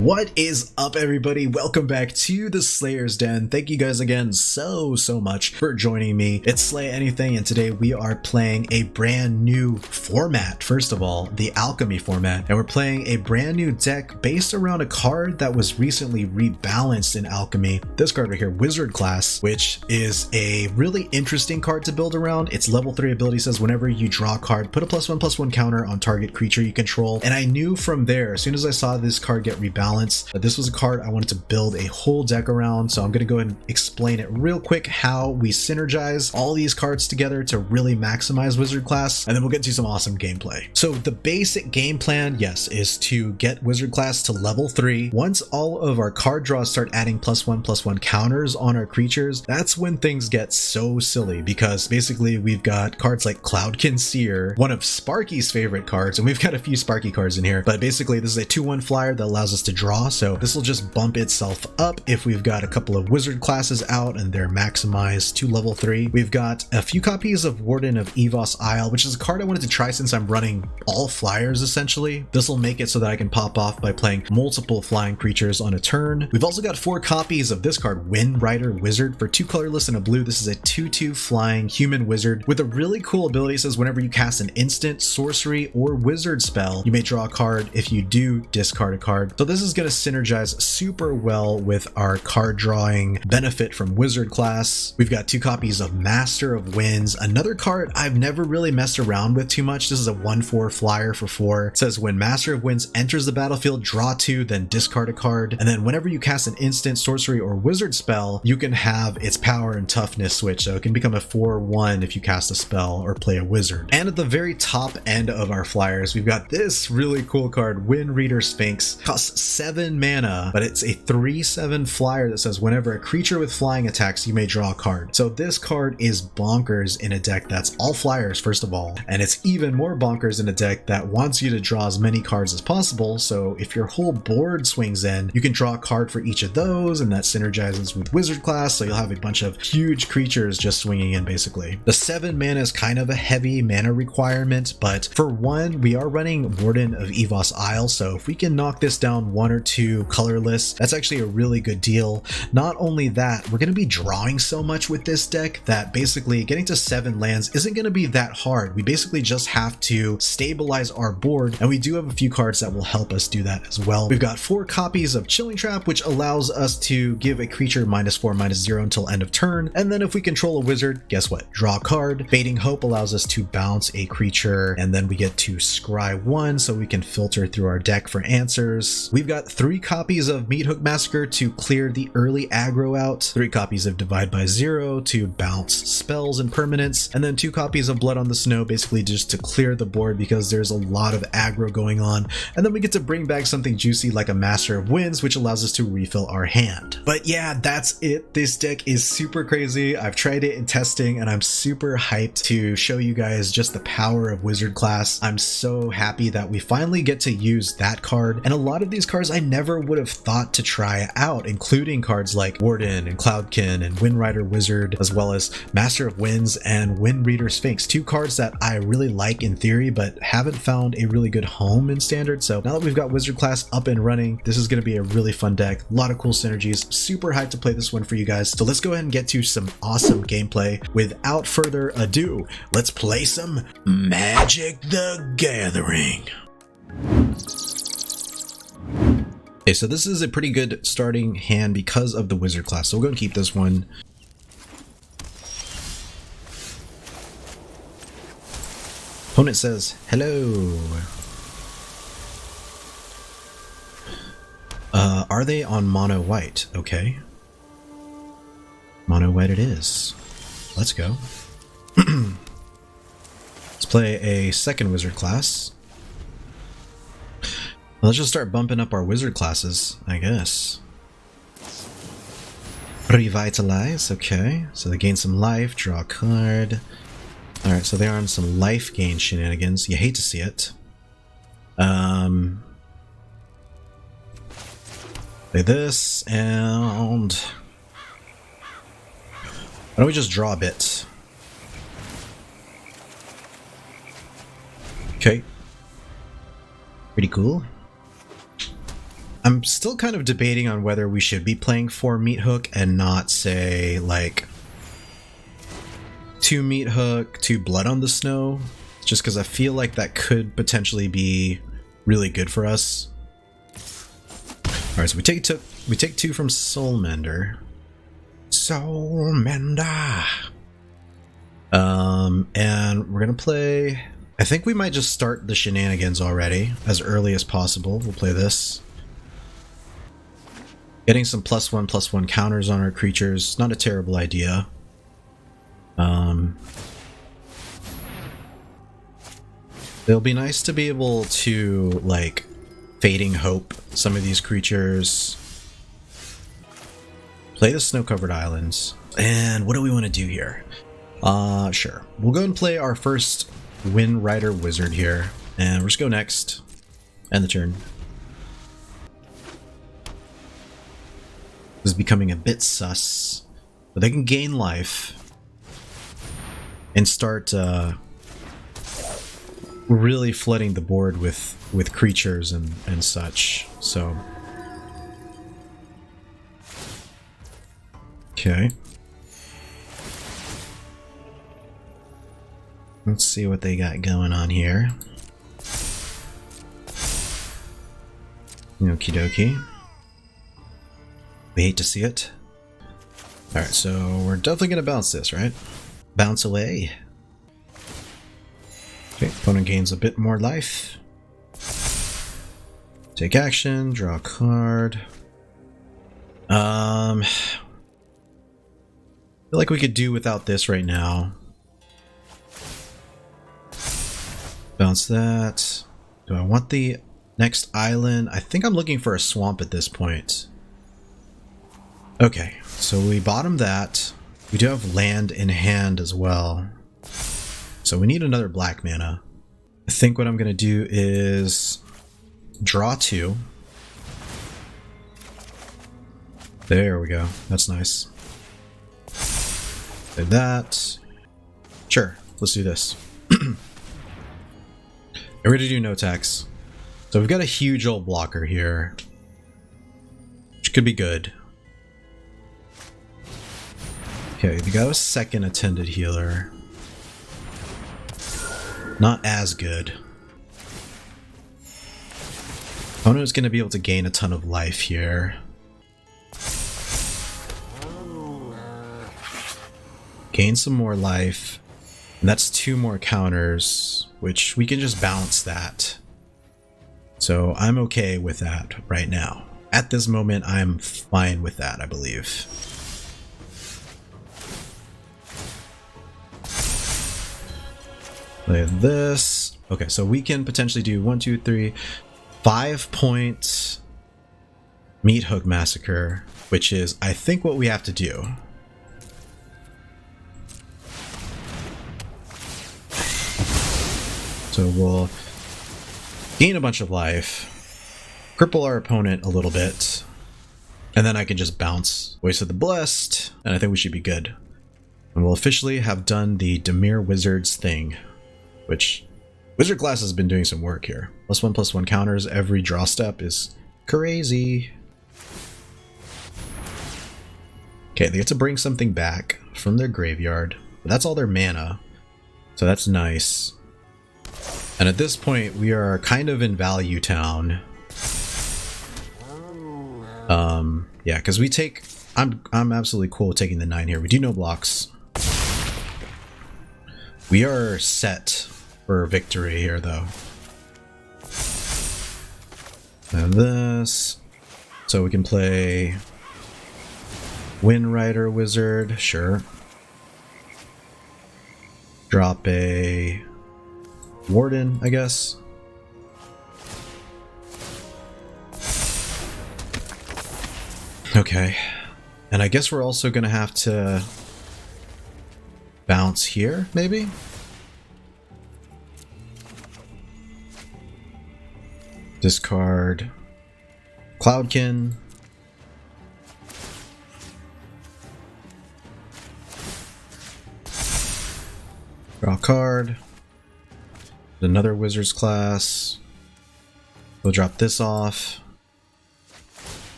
What is up, everybody? Welcome back to the Slayer's Den. Thank you guys again so much for joining me. It's Slay Anything, and today we are playing a brand new format. First of all, the Alchemy format, and we're playing a brand new deck based around a card that was recently rebalanced in Alchemy. This card right here, Wizard class, which is a really interesting card to build around. Its level 3 ability says whenever you draw a card, put a +1/+1 counter on target creature you control. And I knew from there, as soon as I saw this card get rebalanced, this was a card I wanted to build a whole deck around. So I'm going to go ahead and explain it real quick how we synergize all these cards together to really maximize Wizard class, and then we'll get to some awesome gameplay. So the basic game plan, yes, is to get Wizard class to level 3. Once all of our card draws start adding +1/+1 counters on our creatures, that's when things get so silly, because basically we've got cards like Cloudkin Seer, one of Sparky's favorite cards, and we've got a few Sparky cards in here, but basically this is a 2/1 flyer that allows us to draw, so this will just bump itself up if we've got a couple of Wizard classes out and they're maximized to level 3. We've got a few copies of Warden of Evos Isle, which is a card I wanted to try since I'm running all flyers essentially. This will make it so that I can pop off by playing multiple flying creatures on a turn. We've also got 4 copies of this card, Windrider Wizard, for 2 colorless and a blue. This is a 2/2 flying human wizard with a really cool ability. It says whenever you cast an instant, sorcery, or wizard spell, you may draw a card. If you do, discard a card. So this is going to synergize super well with our card drawing benefit from Wizard class. We've got 2 copies of Master of Winds, another card I've never really messed around with too much. This is a 1/4 flyer for 4. It says when Master of Winds enters the battlefield, draw 2, then discard a card. And then whenever you cast an instant, sorcery, or wizard spell, you can have its power and toughness switch. So it can become a 4/1 if you cast a spell or play a wizard. And at the very top end of our flyers, we've got this really cool card, Windreader Sphinx. Costs 7 mana, but it's a 3/7 flyer that says whenever a creature with flying attacks, you may draw a card. So this card is bonkers in a deck that's all flyers, first of all, and it's even more bonkers in a deck that wants you to draw as many cards as possible. So if your whole board swings in, you can draw a card for each of those, and that synergizes with Wizard class, so you'll have a bunch of huge creatures just swinging in basically. The 7 mana is kind of a heavy mana requirement, but for 1, we are running Warden of Evos Isle, so if we can knock this down 1 or 2 colorless, that's actually a really good deal. Not only that, we're going to be drawing so much with this deck that basically getting to 7 lands isn't going to be that hard. We basically just have to stabilize our board, and we do have a few cards that will help us do that as well. We've got 4 copies of Chilling Trap, which allows us to give a creature -4/-0 until end of turn, and then if we control a wizard, guess what? Draw a card. Fading Hope allows us to bounce a creature, and then we get to scry 1 so we can filter through our deck for answers. We've got 3 copies of Meathook Massacre to clear the early aggro out, 3 copies of Divide by 0 to bounce spells and permanents, and then 2 copies of Blood on the Snow basically just to clear the board because there's a lot of aggro going on. And then we get to bring back something juicy like a Master of Winds, which allows us to refill our hand. But yeah, that's it. This deck is super crazy. I've tried it in testing and I'm super hyped to show you guys just the power of Wizard class. I'm so happy that we finally get to use that card, and a lot of these cards I never would have thought to try out, including cards like Warden and Cloudkin and Windrider Wizard, as well as Master of Winds and Windreader Sphinx, 2 cards that I really like in theory but haven't found a really good home in Standard. So now that we've got Wizard class up and running, this is going to be a really fun deck. A lot of cool synergies. Super hyped to play this one for you guys. So let's go ahead and get to some awesome gameplay. Without further ado, let's play some Magic the Gathering. Okay, so this is a pretty good starting hand because of the Wizard class, so we'll go and keep this one. Opponent says, hello. Are they on mono white? Okay. Mono white it is. Let's go. Let's play a second Wizard class. Let's just start bumping up our Wizard classes, I guess. Revitalize, okay. So they gain some life, draw a card. Alright, so they're on some life gain shenanigans. You hate to see it. Play this, and why don't we just draw a bit? Okay. Pretty cool. I'm still kind of debating on whether we should be playing 4 Meathook and not, say, like 2 Meathook, 2 Blood on the Snow, just because I feel like that could potentially be really good for us. Alright, so we take 2 from Soulmender. Soulmender! And we're gonna play... I think we might just start the shenanigans already, as early as possible. We'll play this. Getting some +1/+1 counters on our creatures, not a terrible idea. It'll be nice to be able to, like, Fading Hope some of these creatures. Play the Snow-Covered Islands. And what do we want to do here? Sure. We'll go and play our first Windrider Wizard here. And we'll just go next. End the turn. This is becoming a bit sus. But they can gain life. And start, really flooding the board with creatures and such. So... Okay. Let's see what they got going on here. Okie dokie. We hate to see it. Alright, so we're definitely gonna bounce this, right? Bounce away. Okay, opponent gains a bit more life. Take action, draw a card. I feel like we could do without this right now. Bounce that. Do I want the next island? I think I'm looking for a swamp at this point. Okay, so we bottom that. We do have land in hand as well. So we need another black mana. I think what I'm going to do is draw 2. There we go. That's nice. Did that. Sure, let's do this. We're going to do no tax. So we've got a huge old blocker here, which could be good. Okay, we got a second attended healer. Not as good. Opponent is going to be able to gain a ton of life here. Gain some more life. And that's 2 more counters, which we can just bounce that. So I'm okay with that right now. At this moment, I'm fine with that, I believe. Play this. Okay, so we can potentially do 1, 2, 3, 5 points Meathook Massacre, which is, I think, what we have to do. So we'll gain a bunch of life, cripple our opponent a little bit, and then I can just bounce Voice of the Blessed, and I think we should be good. And we'll officially have done the Dimir Wizards thing, which Wizard class has been doing some work here. +1/+1 counters every draw step is crazy. Okay, they get to bring something back from their graveyard, but that's all their mana, so that's nice. And at this point, we are kind of in Value Town. Yeah, because we take... I'm absolutely cool with taking the 9 here. We do no blocks. We are set for victory here, though. And this... So we can play... Windrider Wizard, sure. Drop a... Warden, I guess. Okay. And I guess we're also gonna have to bounce here, maybe? Discard Cloudkin. Draw a card. Another wizard's class. We'll drop this off.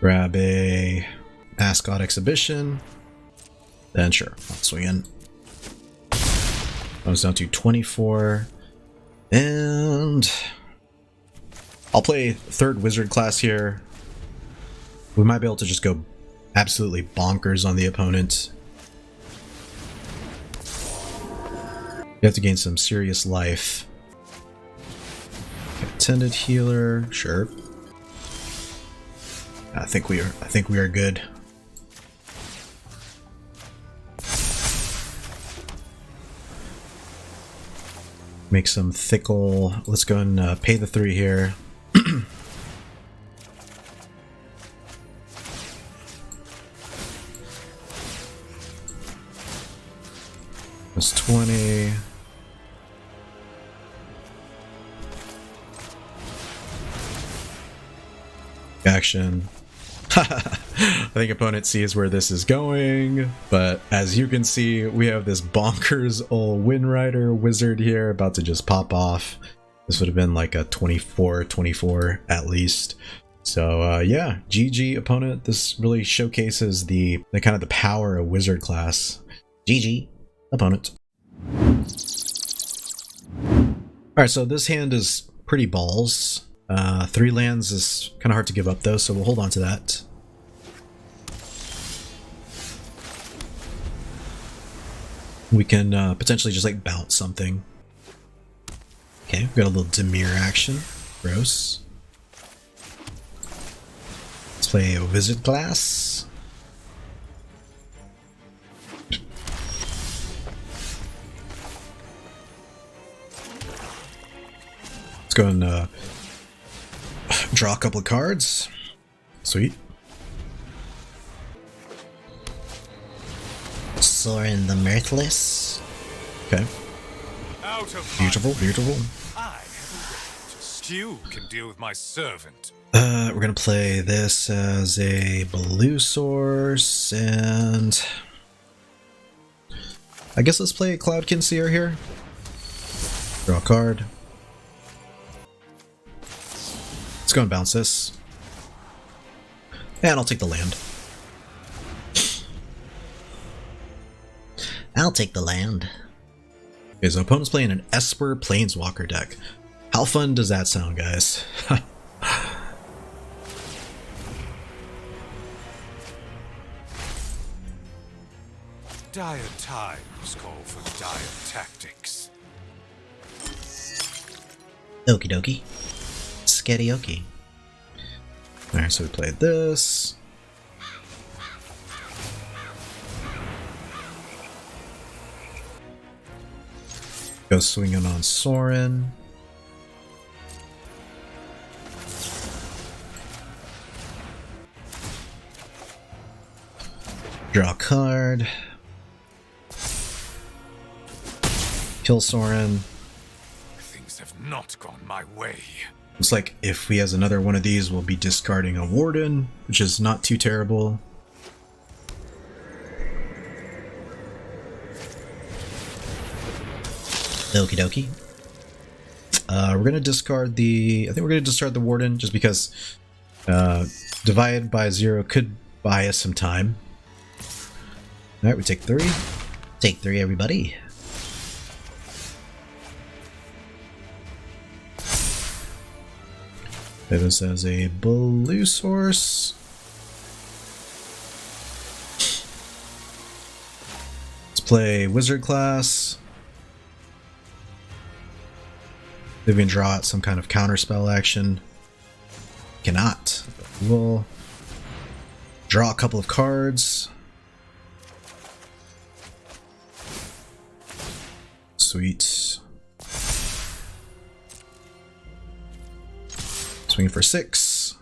Grab a Mascot Exhibition. Then sure, I'll swing in. I was down to 24. And I'll play third wizard class here. We might be able to just go absolutely bonkers on the opponent. You have to gain some serious life. Attended healer, sure. I think we are good. Make some thickle. Let's go and pay the 3 here. That's 20. Action. I think opponent sees where this is going, but as you can see, we have this bonkers old Windrider Wizard here about to just pop off. This would have been like a 24 at least. So yeah, GG opponent. This really showcases the kind of the power of wizard class. GG opponent. Alright, so this hand is pretty balls. 3 lands is kind of hard to give up though, so we'll hold on to that. We can potentially just like bounce something. Okay, we've got a little Dimir action. Gross. Let's play a wizard class. Let's go and draw a couple of cards. Sweet. Soren the Mirthless. Okay. Beautiful, beautiful. You can deal with my servant. We're gonna play this as a blue source, and I guess let's play Cloudkin Seer here. Draw a card. Let's go and bounce this. And I'll take the land. I'll take the land. Okay, so opponent's playing an Esper Planeswalker deck. How fun does that sound, guys? Dire times call for dire tactics. Okie dokie. Sketty-okie. Alright, so we played this. Go swinging on Soren. Draw a card. Kill Soren. Things have not gone my way. Looks like if he has another one of these, we'll be discarding a Warden, which is not too terrible. Okie dokie. We're gonna discard the. I think we're gonna discard the Warden just because divide by 0 could buy us some time. All right, we take 3. Take 3, everybody. Play this as a blue source. Let's play wizard class. Maybe we can draw out some kind of counterspell action. Cannot. We'll draw a couple of cards. Sweet. Swing for 6.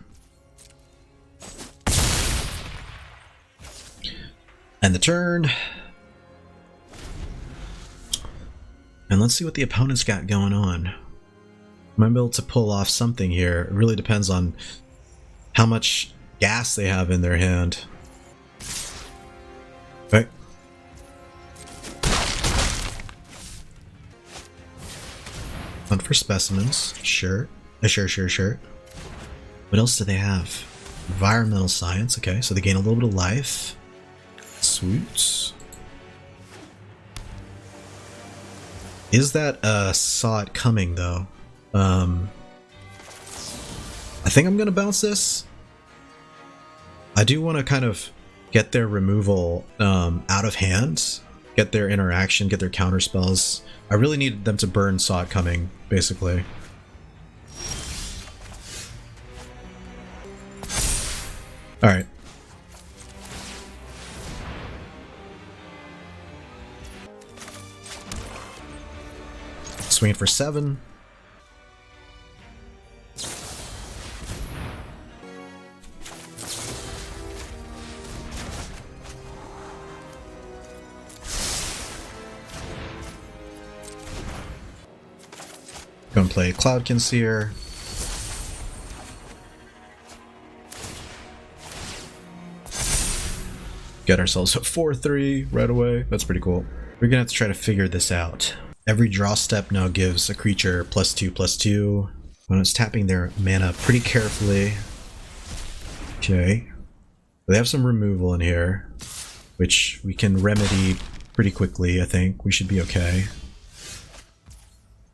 And the turn. And let's see what the opponent's got going on. Might be able to pull off something here. It really depends on how much gas they have in their hand. Okay. Hunt for specimens. Sure. Sure. What else do they have? Environmental science, okay, so they gain a little bit of life. Sweet. Is that saw it coming though? I think I'm gonna bounce this. I do want to kind of get their removal out of hand, get their interaction, get their counter spells. I really needed them to burn saw it coming, basically. Alright. Swinging for 7. Go and play Cloudkin Seer. Get ourselves a 4-3 right away. That's pretty cool. We're gonna have to try to figure this out. Every draw step now gives a creature +2/+2. When it's tapping their mana pretty carefully. Okay. They have some removal in here, which we can remedy pretty quickly, I think. We should be okay.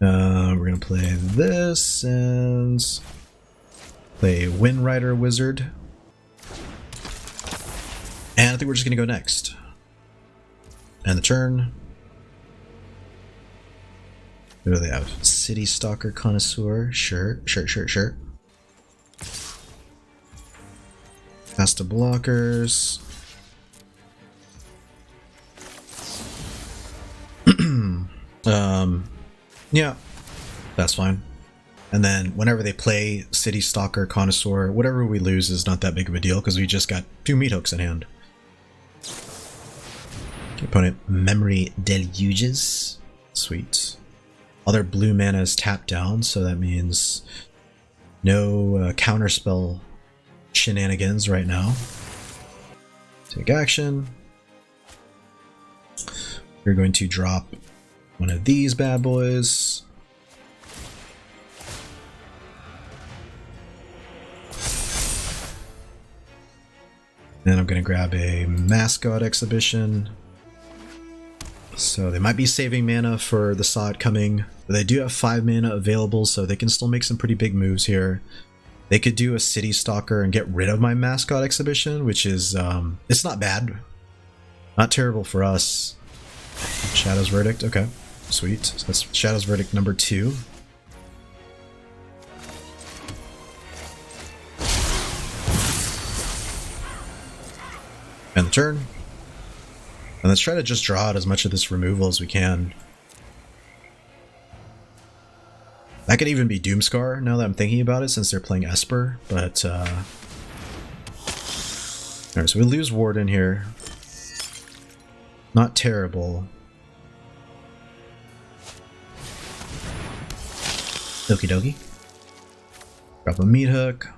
We're gonna play this and play Windrider Wizard. And I think we're just gonna go next. And the turn. What do they have? City Stalker Connoisseur. Sure. Pass to blockers. Yeah, that's fine. And then whenever they play City Stalker Connoisseur, whatever we lose is not that big of a deal because we just got 2 Meathooks in hand. Opponent Memory Deluges. Sweet. All their blue mana is tapped down, so that means no counterspell shenanigans right now. Take action. We're going to drop one of these bad boys. Then I'm going to grab a Mascot Exhibition. So they might be saving mana for the saw it coming. But they do have 5 mana available, so they can still make some pretty big moves here. They could do a City Stalker and get rid of my Mascot Exhibition, which is, it's not bad. Not terrible for us. Shadow's Verdict, okay. Sweet. So that's Shadow's Verdict number 2. And the turn. And let's try to just draw out as much of this removal as we can. That could even be Doomscar now that I'm thinking about it, since they're playing Esper, but alright, so we lose Warden here. Not terrible. Okie dokie. Drop a Meathook.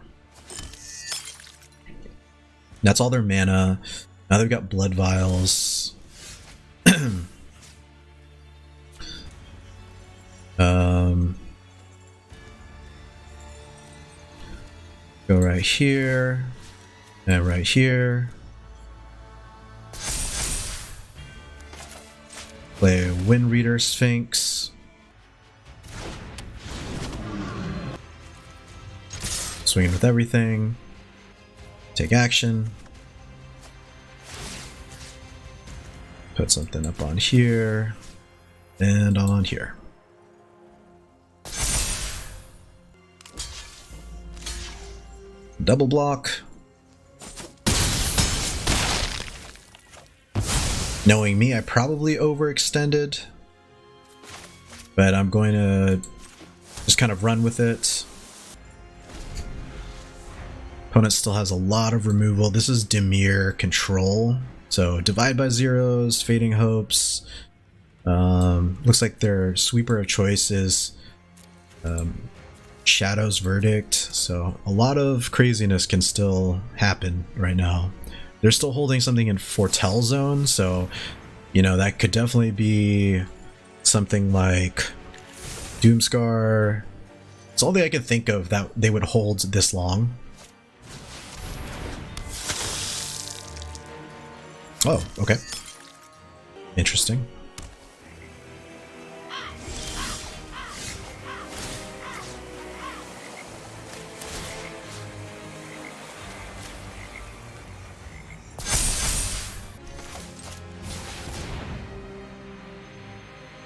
That's all their mana. Now they've got Blood Vials. Go right here. And right here. Play Windreader Sphinx. Swinging with everything. Take action. Put something up on here. And on here. Double block. Knowing me, I probably overextended. But I'm going to just kind of run with it. Opponent still has a lot of removal. This is Dimir control. So Divide by Zeros, Fading Hopes. Looks like their sweeper of choice is Shadow's Verdict. So a lot of craziness can still happen right now. They're still holding something in Foretell Zone, so you know that could definitely be something like Doomscar. It's all that I can think of that they would hold this long. Oh, okay. Interesting.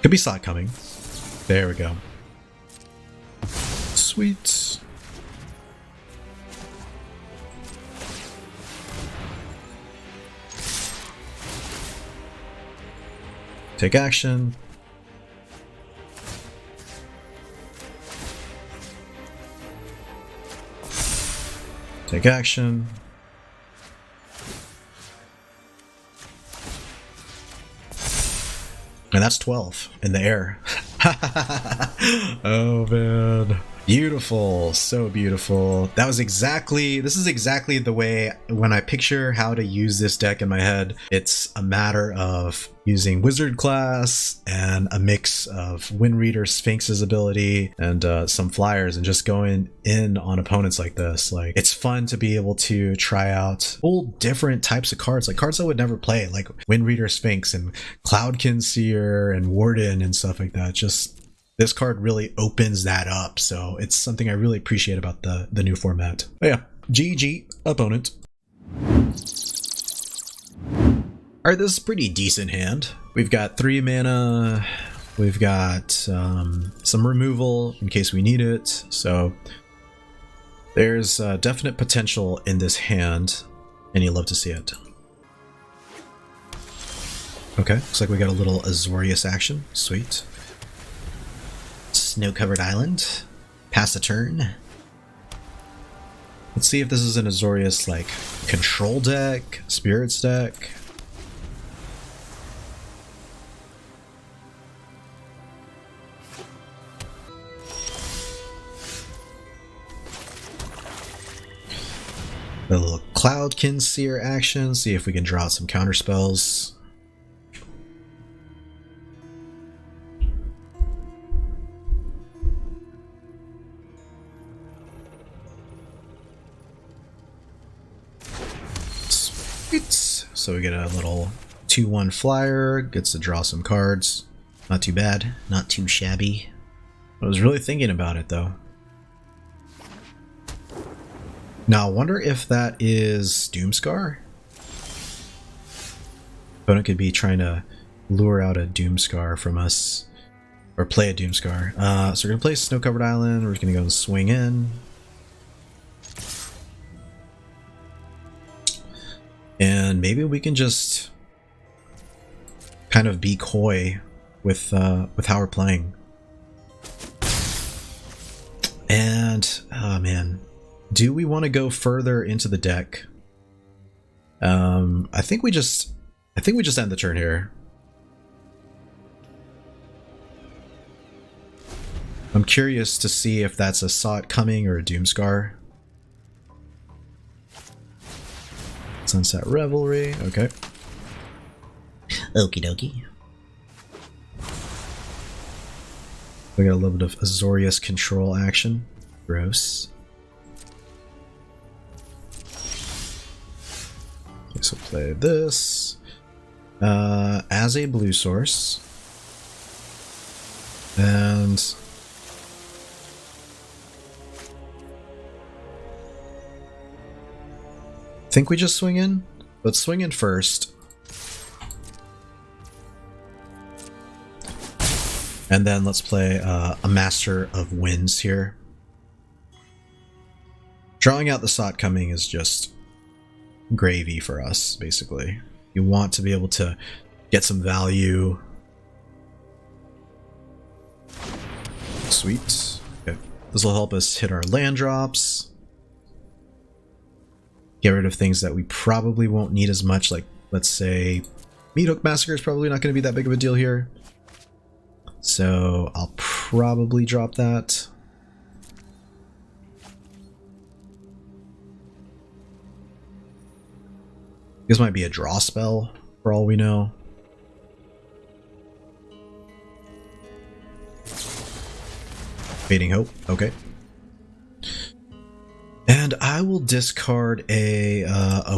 Could be slot coming. There we go. Sweet. Take action. Take action. And that's 12 in the air. Oh man. Beautiful, so beautiful. This is exactly the way when I picture how to use this deck in my head. It's a matter of using Wizard class and a mix of Windreader Sphinx's ability and some flyers and just going in on opponents like this. Like, it's fun to be able to try out all different types of cards, like cards I would never play, like Windreader Sphinx and Cloudkin Seer and Warden and stuff like that. Just this card really opens that up, so it's something I really appreciate about the new format. But yeah, GG, opponent. Alright, this is a pretty decent hand. We've got 3 mana, we've got some removal in case we need it, so there's definite potential in this hand, and you love to see it. Okay, looks like we got a little Azorius action, sweet. Snow-covered island. Pass a turn. Let's see if this is an Azorius like control deck, spirits deck. A little Cloudkin Seer action. See if we can draw out some counter spells. So we get a little 2/1 flyer, gets to draw some cards. Not too bad, not too shabby. I was really thinking about it though. Now I wonder if that is Doomscar? Opponent could be trying to lure out a Doomscar from us. Or play a Doomscar. So we're gonna play Snow-Covered Island, we're just gonna go and swing in. And maybe we can just kind of be coy with how we're playing. And oh man, do we want to go further into the deck? I think we just end the turn here. I'm curious to see if that's a Saw It Coming or a Doomscar. Sunset Revelry, okay. Okie dokie. We got a little bit of Azorius control action. Gross. Okay, so play this as a blue source. And think we just swing in? Let's swing in first. And then let's play a Master of Winds here. Drawing out the Saw It Coming is just gravy for us, basically. You want to be able to get some value. Sweet. Okay. This will help us hit our land drops. Get rid of things that we probably won't need as much, like, let's say, Meathook Massacre is probably not going to be that big of a deal here. So I'll probably drop that. This might be a draw spell, for all we know. Fading Hope, okay. And I will discard a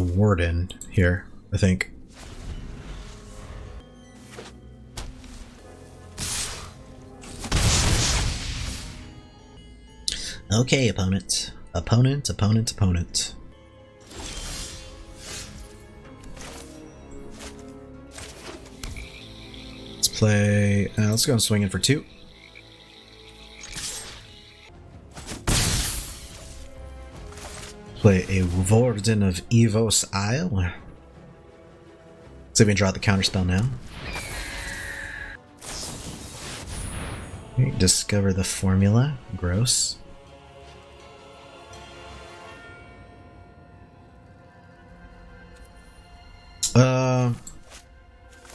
Warden here, I think. Okay, opponent. Opponent. Let's play... let's go and swing in for 2. Play a Warden of Evos Isle. Let's see if we can draw the counterspell now. Okay, discover the formula. Gross.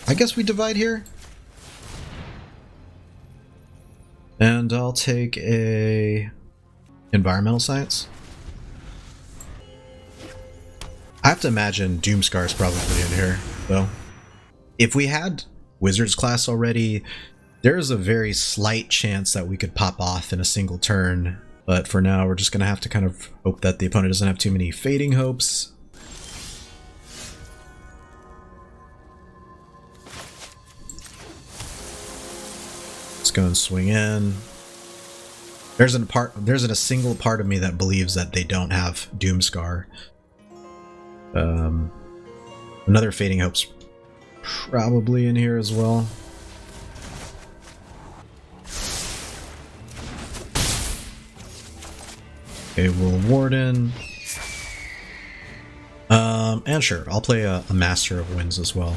I guess we divide here. And I'll take a environmental science. I have to imagine Doomscar is probably in here, though. If we had Wizard's class already, there's a very slight chance that we could pop off in a single turn. But for now, we're just going to have to kind of hope that the opponent doesn't have too many fading hopes. Let's go and swing in. There's a single part of me that believes that they don't have Doomscar. Another Fading Hope's probably in here as well. Okay, we'll Warden. And sure, I'll play a Master of Winds as well.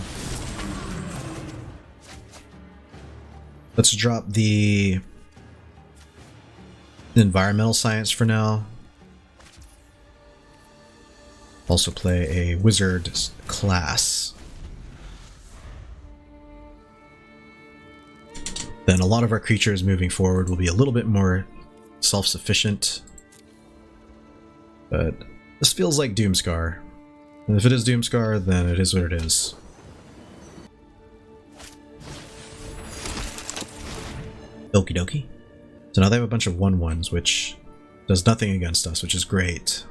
Let's drop the environmental science for now. Also play a wizard class. Then a lot of our creatures moving forward will be a little bit more self-sufficient. But this feels like Doomscar. And if it is Doomscar, then it is what it is. Okie dokie. So now they have a bunch of 1/1s, which does nothing against us, which is great.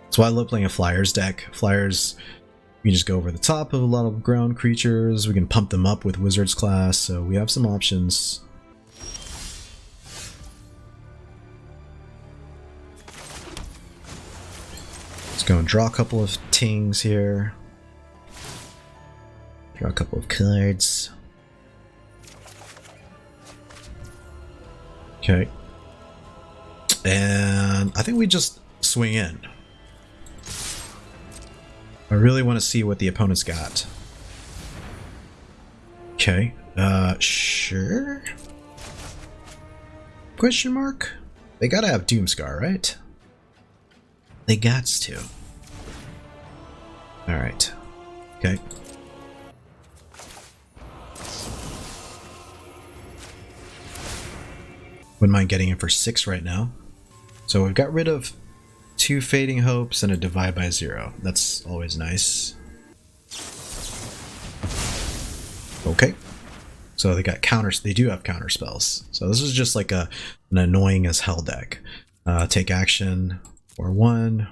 That's why I love playing a Flyers deck. Flyers, we can just go over the top of a lot of ground creatures. We can pump them up with Wizard's class, so we have some options. Let's go and draw a couple of tings here. Draw a couple of cards. Okay. And I think we just swing in. I really want to see what the opponent's got. Okay. Sure? Question mark? They gotta have Doomscar, right? They gots to. Alright. Okay. Wouldn't mind getting in for 6 right now. So we've got rid of 2 Fading Hopes and a Divide by 0. That's always nice. Okay. So they got counters. They do have counter spells. So this is just like an annoying as hell deck. Take action or 1.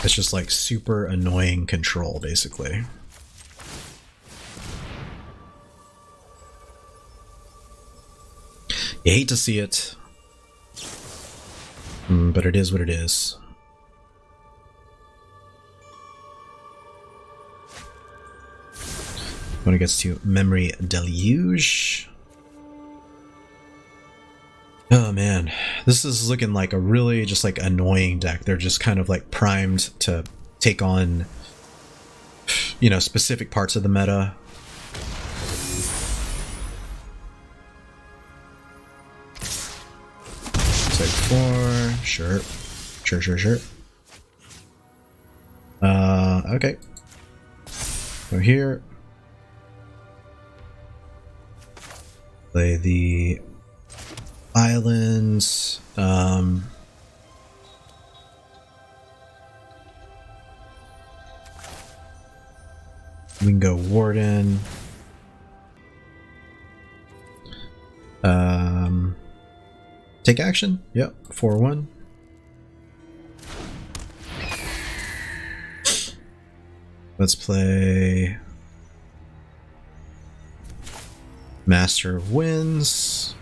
It's just like super annoying control, basically. You hate to see it. But it is what it is. When it gets to Memory Deluge. Oh man, this is looking like a really just like annoying deck. They're just kind of like primed to take on, you know, specific parts of the meta. Like 4, sure. Okay. Go here. Play the islands. We can go Warden. Take action? Yep, 4/1. Let's play Master of Winds.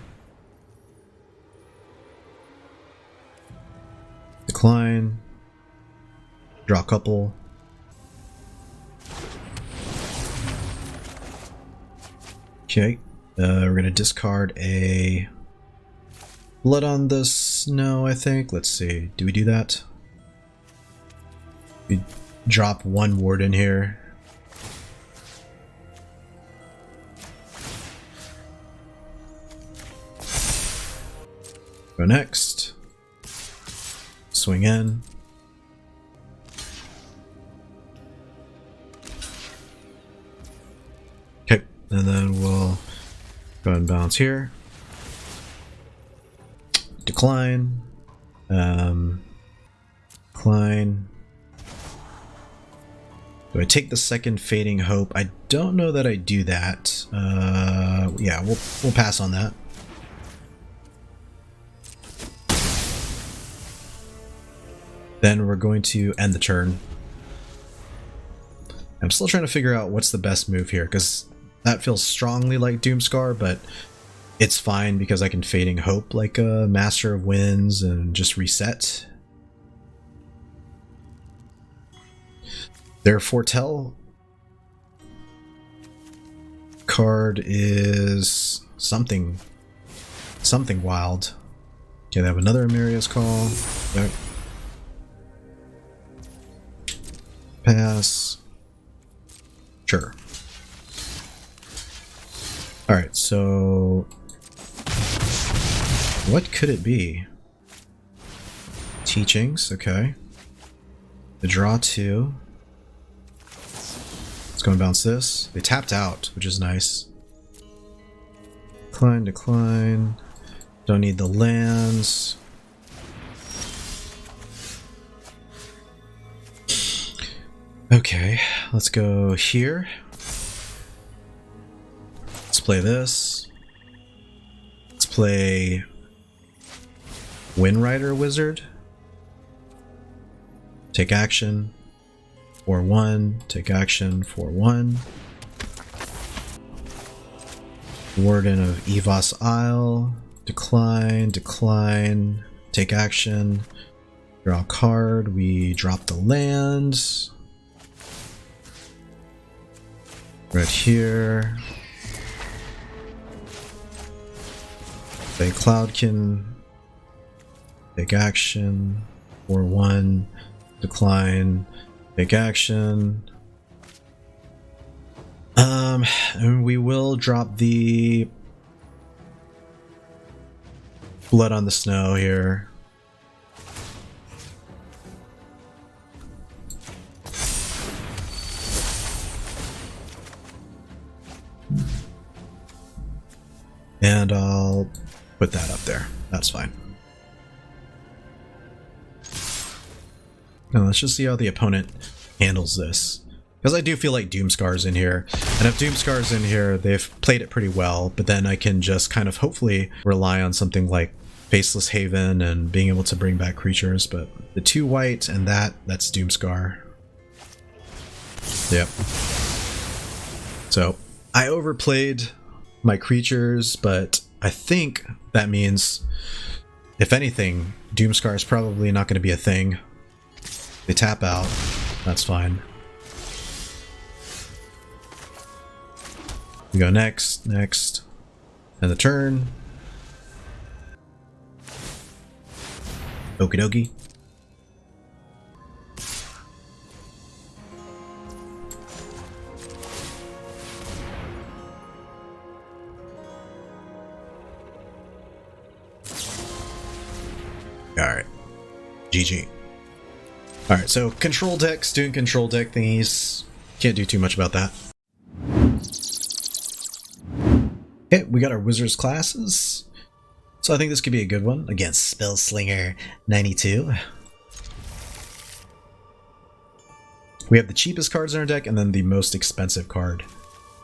Decline. Draw a couple. Okay. We're gonna discard a Blood on the Snow, I think. Let's see. Do we do that? We drop one Warden here. Go next. Swing in. Okay, and then we'll go ahead and bounce here. Decline. Decline. Do I take the second Fading Hope? I don't know that I do that. Yeah, we'll pass on that. Then we're going to end the turn. I'm still trying to figure out what's the best move here, because that feels strongly like Doomscar, but it's fine because I can Fading Hope like a Master of Winds and just reset. Their Foretell card is something wild. Okay, they have another Amelia's Call. Yep. Pass. Sure. Alright, so what could it be? Teachings, okay. The draw 2. Let's go and bounce this. They tapped out, which is nice. Decline, decline. Don't need the lands. Okay, let's go here. Let's play this. Let's play Windrider Wizard. Take action. 4-1. Take action. 4-1. Warden of Evos Isle. Decline. Decline. Take action. Draw a card. We drop the land. Right here. Play Cloudkin. Take action. 4-1. Decline. Take action. And we will drop the Blood on the Snow here. And I'll put that up there. That's fine. Now let's just see how the opponent handles this. Because I do feel like Doomscar's in here. And if Doomscar's in here, they've played it pretty well. But then I can just kind of hopefully rely on something like Faceless Haven and being able to bring back creatures. But the 2 white and that's Doomscar. Yep. So I overplayed my creatures, but I think that means, if anything, Doomscar is probably not going to be a thing. They tap out. That's fine. We go next, next, and the turn. Okie dokie. Alright. GG. Alright, so control decks doing control deck thingies. Can't do too much about that. Okay, we got our Wizards classes. So I think this could be a good one against Spellslinger 92. We have the cheapest cards in our deck and then the most expensive card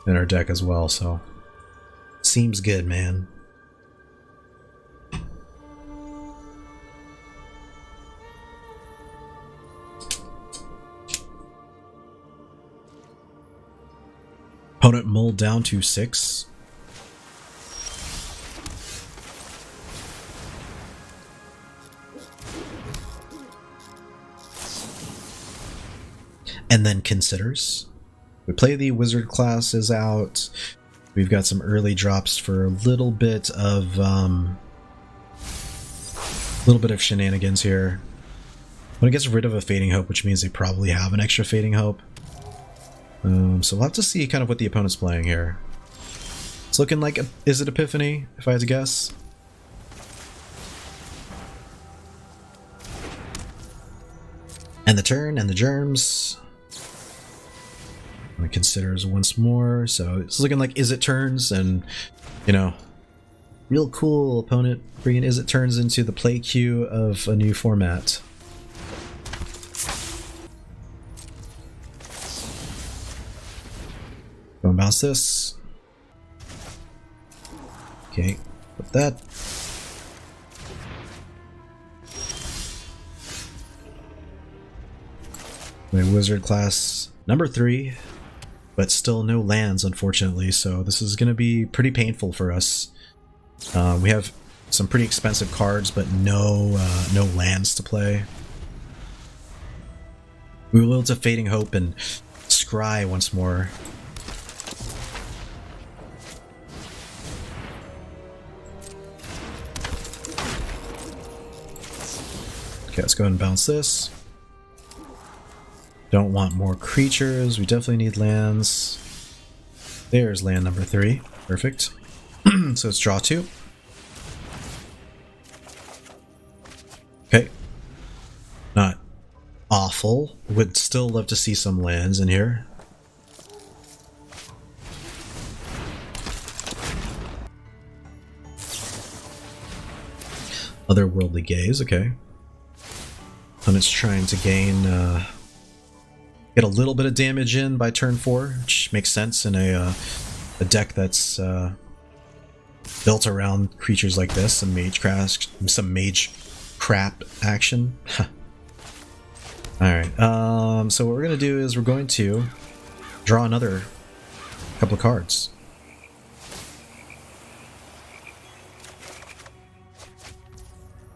in our deck as well, so seems good, man. Opponent mulled down to 6. and then considers. We play the wizard classes out. We've got some early drops for a little bit of shenanigans here. When it gets rid of a Fading Hope, which means they probably have an extra Fading Hope. So we'll have to see kind of what the opponent's playing here. It's looking like, is it Epiphany, if I had to guess? And the turn, and the germs. And considers once more, so it's looking like Is It turns, and, you know, real cool opponent bringing Is It turns into the play queue of a new format. Go and bounce this. Okay, put that. My wizard class number 3, but still no lands, unfortunately, so this is going to be pretty painful for us. We have some pretty expensive cards, but no lands to play. We will to Fading Hope and Scry once more. Okay, let's go ahead and bounce this. Don't want more creatures. We definitely need lands. There's land number 3. Perfect. So let's draw 2. Okay. Not awful. Would still love to see some lands in here. Otherworldly Gaze, okay. Opponent's trying to gain, get a little bit of damage in by turn 4, which makes sense in a deck that's built around creatures like this, some mage crap action. Alright, so what we're going to do is we're going to draw another couple of cards.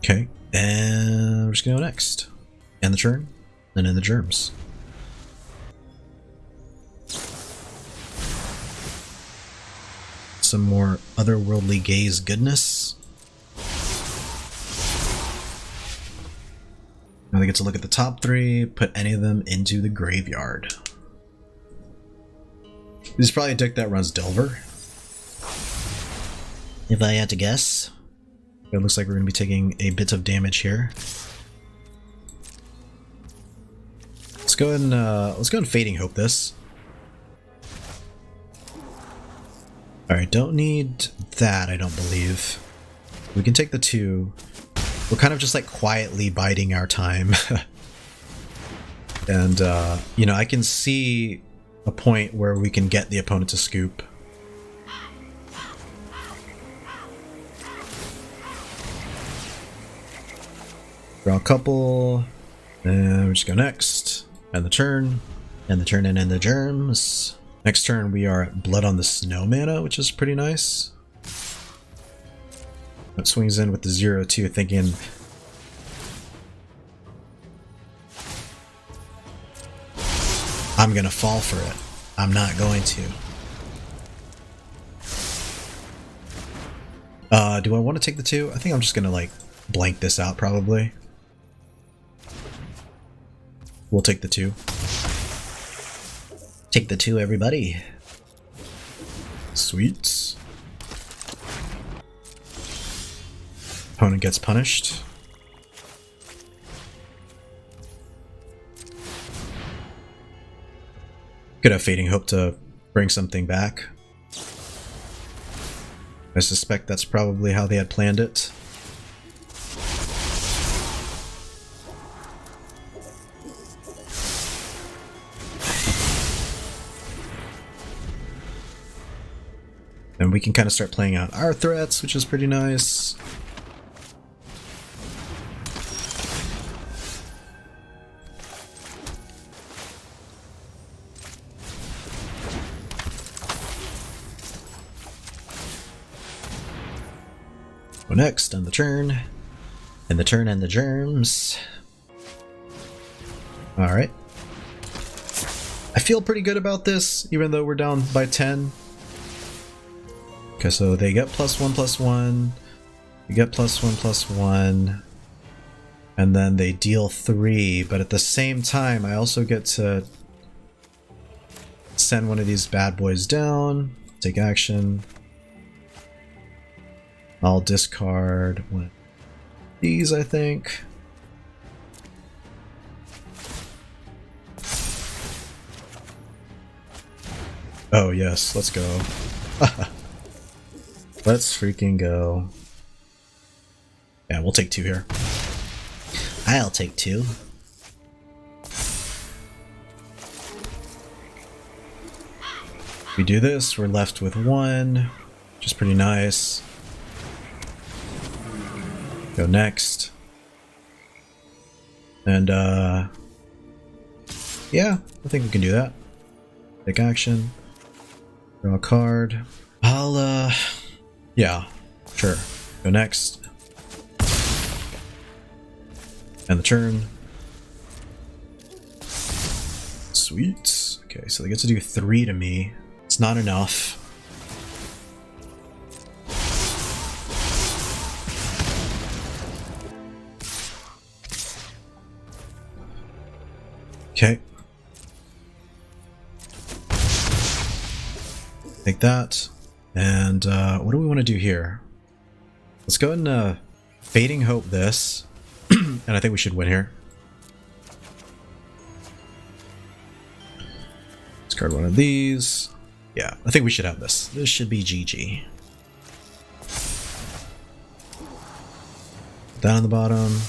Okay, and we're just going to go next. End the turn, and end the germs. Some more Otherworldly Gaze goodness. Now they get to look at the top 3, put any of them into the graveyard. This is probably a deck that runs Delver, if I had to guess. It looks like we're going to be taking a bit of damage here. Let's go ahead and Fading Hope this. Alright, don't need that, I don't believe. We can take the 2. We're kind of just like quietly biding our time. And, you know, I can see a point where we can get the opponent to scoop. Draw a couple, and we just go next. End the turn, and end the germs. Next turn we are at Blood on the Snow mana, which is pretty nice. That swings in with the 0-2, thinking I'm gonna fall for it. I'm not going to. Do I want to take the 2? I think I'm just gonna like blank this out probably. We'll take the 2. Take the 2, everybody. Sweet. Opponent gets punished. Could have Fading Hope to bring something back. I suspect that's probably how they had planned it. And we can kind of start playing out our threats, which is pretty nice. Go next on the turn. And the germs. Alright. feel pretty good about this, even though we're down by 10. Okay, so they get +1/+1. We get +1/+1. And then they deal 3, but at the same time, I also get to send one of these bad boys down, take action. I'll discard one of these, I think. Oh yes, let's go. Let's freaking go. Yeah, we'll take 2 here. I'll take 2. If we do this, we're left with 1, which is pretty nice. Go next. And yeah, I think we can do that. Take action. Draw a card. I'll yeah, sure. Go next. End the turn. Sweet. Okay, so they get to do 3 to me. It's not enough. Okay. Take that. And what do we want to do here? Let's go ahead and Fading Hope this. And I think we should win here. Discard one of these. Yeah, I think we should have this. This should be GG. Down on the bottom.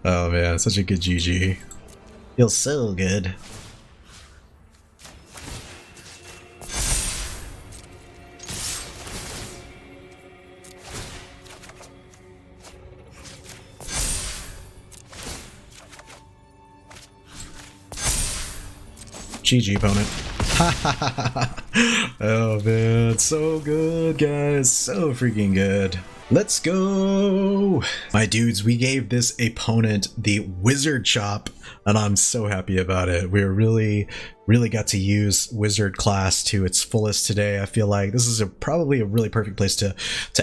Oh man, such a good GG. Feels so good. GG, opponent. Oh man, so good, guys. So freaking good. Let's go! My dudes, we gave this opponent the Wizard Chop, and I'm so happy about it. We really got to use Wizard class to its fullest today. I feel like this is probably a really perfect place to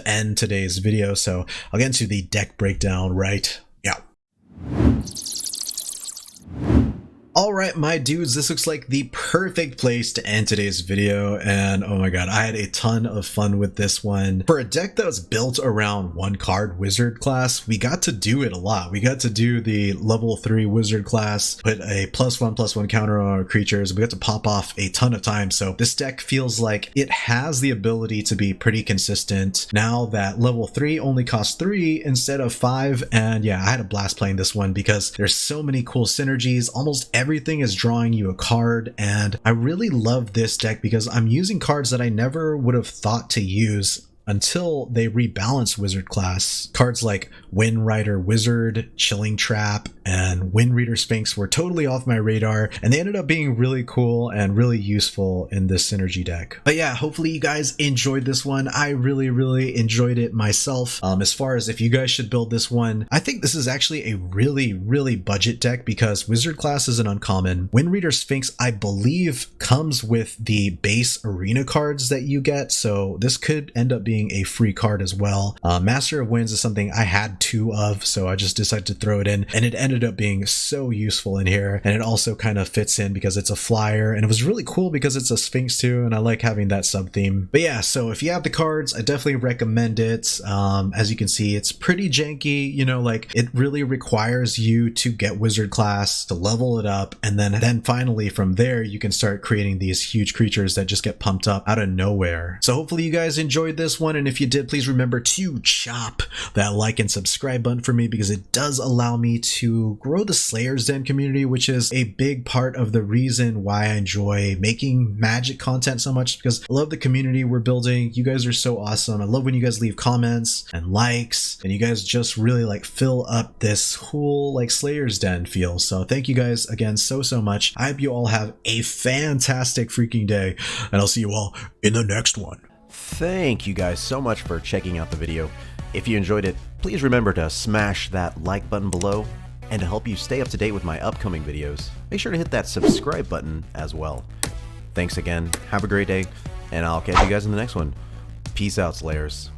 end today's video, so I'll get into the deck breakdown right now. Alright, my dudes, this looks like the perfect place to end today's video, and oh my god, I had a ton of fun with this one. For a deck that was built around 1-card Wizard class, we got to do it a lot. We got to do the level 3 Wizard class, put a +1/+1 counter on our creatures, we got to pop off a ton of times, so this deck feels like it has the ability to be pretty consistent now that level 3 only costs 3 instead of 5, and yeah, I had a blast playing this one because there's so many cool synergies. Almost everything is drawing you a card, and I really love this deck because I'm using cards that I never would have thought to use until they rebalanced Wizard class. Cards like Windrider Wizard, Chilling Trap, and Windreader Sphinx were totally off my radar, and they ended up being really cool and really useful in this synergy deck. But yeah, hopefully you guys enjoyed this one. I really enjoyed it myself. As far as if you guys should build this one, I think this is actually a really budget deck because Wizard class is an uncommon. Windreader Sphinx, I believe, comes with the base arena cards that you get, so this could end up being a free card as well. Master of Winds is something I had 2 of, so I just decided to throw it in, and it ended up being so useful in here, and it also kind of fits in because it's a flyer, and it was really cool because it's a Sphinx too, and I like having that sub theme. But yeah, so if you have the cards, I definitely recommend it. As you can see, it's pretty janky, you know, like it really requires you to get Wizard class to level it up, and then finally from there you can start creating these huge creatures that just get pumped up out of nowhere. So hopefully you guys enjoyed this one. one, and if you did, please remember to chop that like and subscribe button for me, because it does allow me to grow the Slayer's Den community, which is a big part of the reason why I enjoy making Magic content so much, because I love the community we're building. You guys are so awesome. I love when you guys leave comments and likes, and you guys just really like fill up this whole like Slayer's Den feel. So thank you guys again so much. I hope you all have a fantastic freaking day, and I'll see you all in the next one. Thank you guys so much for checking out the video. If you enjoyed it, please remember to smash that like button below, and to help you stay up to date with my upcoming videos, make sure to hit that subscribe button as well. Thanks again, have a great day, and I'll catch you guys in the next one. Peace out, Slayers.